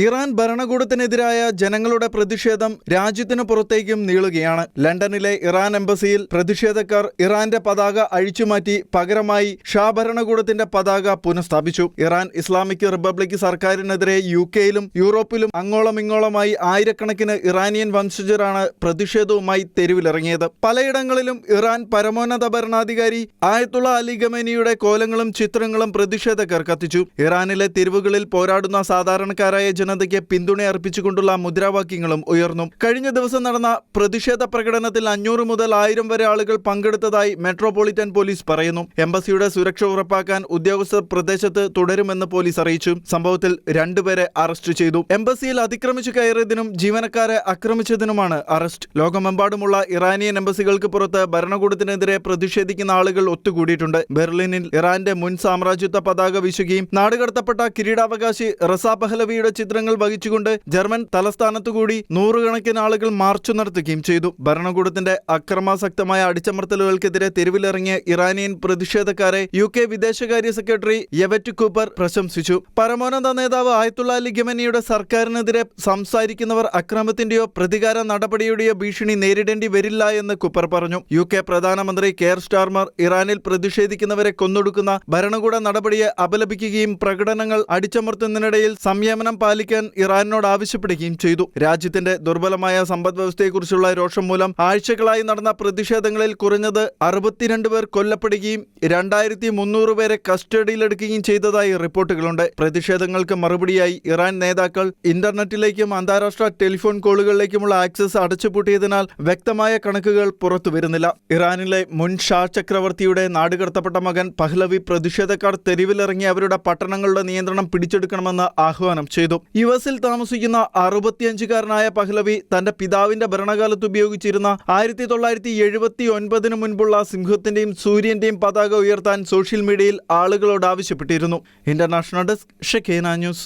Iran ഭരണകൂടത്തിനെതിരായ ജനങ്ങളുടെ പ്രതിഷേധം രാജ്യത്തിനു പുറത്തേക്കും നീളുകയാണ്. ലണ്ടനിലെ ഇറാൻ എംബസിയിൽ പ്രതിഷേധക്കാർ ഇറാന്റെ പതാക അഴിച്ചുമാറ്റി പകരമായി ഷാ ഭരണകൂടത്തിന്റെ പതാക പുനഃസ്ഥാപിച്ചു. ഇറാൻ ഇസ്ലാമിക് റിപ്പബ്ലിക് സർക്കാരിനെതിരെ യുകെയിലും യൂറോപ്പിലും അങ്ങോളമിങ്ങോളമായി ആയിരക്കണക്കിന് ഇറാനിയൻ വംശജരാണ് പ്രതിഷേധവുമായി തെരുവിലിറങ്ങിയത്. പലയിടങ്ങളിലും ഇറാൻ പരമോന്നത ഭരണാധികാരി ആയത്തുള്ള അലി ഖമേനിയുടെ കോലങ്ങളും ചിത്രങ്ങളും പ്രതിഷേധക്കാർ കത്തിച്ചു. ഇറാനിലെ തെരുവുകളിൽ പോരാടുന്ന സാധാരണക്കാരായ ജനതയ്ക്ക് പിന്തുണ അർപ്പിച്ചുകൊണ്ടുള്ള മുദ്രാവാക്യങ്ങളും ഉയർന്നു. കഴിഞ്ഞ ദിവസം നടന്ന പ്രതിഷേധ പ്രകടനത്തിൽ 500 മുതൽ 1000 വരെ ആളുകൾ പങ്കെടുത്തതായി മെട്രോപൊളിറ്റൻ പോലീസ് പറയുന്നു. എംബസിയുടെ സുരക്ഷ ഉറപ്പാക്കാൻ ഉദ്യോഗസ്ഥർ പ്രദേശത്ത് തുടരുമെന്ന് പോലീസ് അറിയിച്ചു. സംഭവത്തിൽ 2 പേരെ അറസ്റ്റ് ചെയ്തു. എംബസിയിൽ അതിക്രമിച്ചു കയറിയതിനും ജീവനക്കാരെ ആക്രമിച്ചതിനുമാണ് അറസ്റ്റ്. ലോകമെമ്പാടുമുള്ള ഇറാനിയൻ എംബസികൾക്ക് പുറത്ത് ഭരണകൂടത്തിനെതിരെ പ്രതിഷേധിക്കുന്ന ആളുകൾ ഒത്തുകൂടിയിട്ടുണ്ട്. ബെർലിനിൽ ഇറാന്റെ മുൻ സാമ്രാജ്യത്വ പതാക വീശുകയും നാടുകടത്തപ്പെട്ട കിരീടാവകാശി റസാ പഹ്ലവിയുടെ ചിത്രങ്ങൾ വഹിച്ചുകൊണ്ട് ജർമ്മൻ തലസ്ഥാനത്തുകൂടി നൂറുകണക്കിന് ആളുകൾ മാർച്ച് നടത്തുകയും ചെയ്തു. ഭരണകൂടത്തിന്റെ അക്രമാസക്തമായ അടിച്ചമർത്തലുകൾക്കെതിരെ തെരുവിലിറങ്ങിയ ഇറാനിയൻ പ്രതിഷേധക്കാരെ UK വിദേശകാര്യ സെക്രട്ടറി യെവറ്റ് കൂപ്പർ പ്രശംസിച്ചു. പരമോന്നത നേതാവ് ആയത്തുള്ള അലി ഖമേനിയുടെ സർക്കാരിനെതിരെ സംസാരിക്കുന്നവർ അക്രമത്തിന്റെയോ പ്രതികാര നടപടിയുടെയോ ഭീഷണി നേരിടേണ്ടി വരില്ല എന്ന് കൂപ്പർ പറഞ്ഞു. UK പ്രധാനമന്ത്രി കെയർ സ്റ്റാർമർ ഇറാനിൽ പ്രതിഷേധിക്കുന്നവരെ കൊന്നൊടുക്കുന്ന ഭരണകൂട നടപടിയെ അപലപിക്കുകയും പ്രകടനങ്ങൾ അടിച്ചമർത്തുന്നതിനിടയിൽ സംയമനം പാലിക്കാൻ ഇറാനോട് ആവശ്യപ്പെടുകയും ചെയ്തു. രാജ്യത്തിന്റെ ദുർബലമായ സമ്പദ് വ്യവസ്ഥയെക്കുറിച്ചുള്ള രോഷം മൂലം ആഴ്ചകളായി നടന്ന പ്രതിഷേധങ്ങളിൽ കുറഞ്ഞത് 62 പേർ കൊല്ലപ്പെടുകയും 2300 പേരെ കസ്റ്റഡിയിലെടുക്കുകയും ചെയ്തതായി റിപ്പോർട്ടുകളുണ്ട്. പ്രതിഷേധങ്ങൾക്ക് മറുപടിയായി ഇറാൻ നേതാക്കൾ ഇന്റർനെറ്റിലേക്കും അന്താരാഷ്ട്ര ടെലിഫോൺ കോളുകളിലേക്കുമുള്ള ആക്സസ് അടച്ചുപൂട്ടിയതിനാൽ വ്യക്തമായ കണക്കുകൾ പുറത്തുവരുന്നില്ല. ഇറാനിലെ മുൻ ഷാ ചക്രവർത്തിയുടെ നാടുകടത്തപ്പെട്ട മകൻ പഹ്ലവി പ്രതിഷേധക്കാർ തെരുവിലിറങ്ങി അവരുടെ പട്ടണങ്ങളുടെ നിയന്ത്രണം പിടിച്ചെടുക്കണമെന്ന് ആഹ്വാനം ചെയ്തു. US-ൽ താമസിക്കുന്ന 65-കാരനായ പഹ്ലവി തന്റെ പിതാവിന്റെ ഭരണകാലത്ത് ഉപയോഗിച്ചിരുന്ന 1979 മുൻപുള്ള സിംഹത്തിന്റെയും സൂര്യന്റെയും പതാക ഉയർത്താൻ സോഷ്യൽ മീഡിയയിൽ ആളുകളോട് ആവശ്യപ്പെട്ടിരുന്നു. International desk, Shekinah news.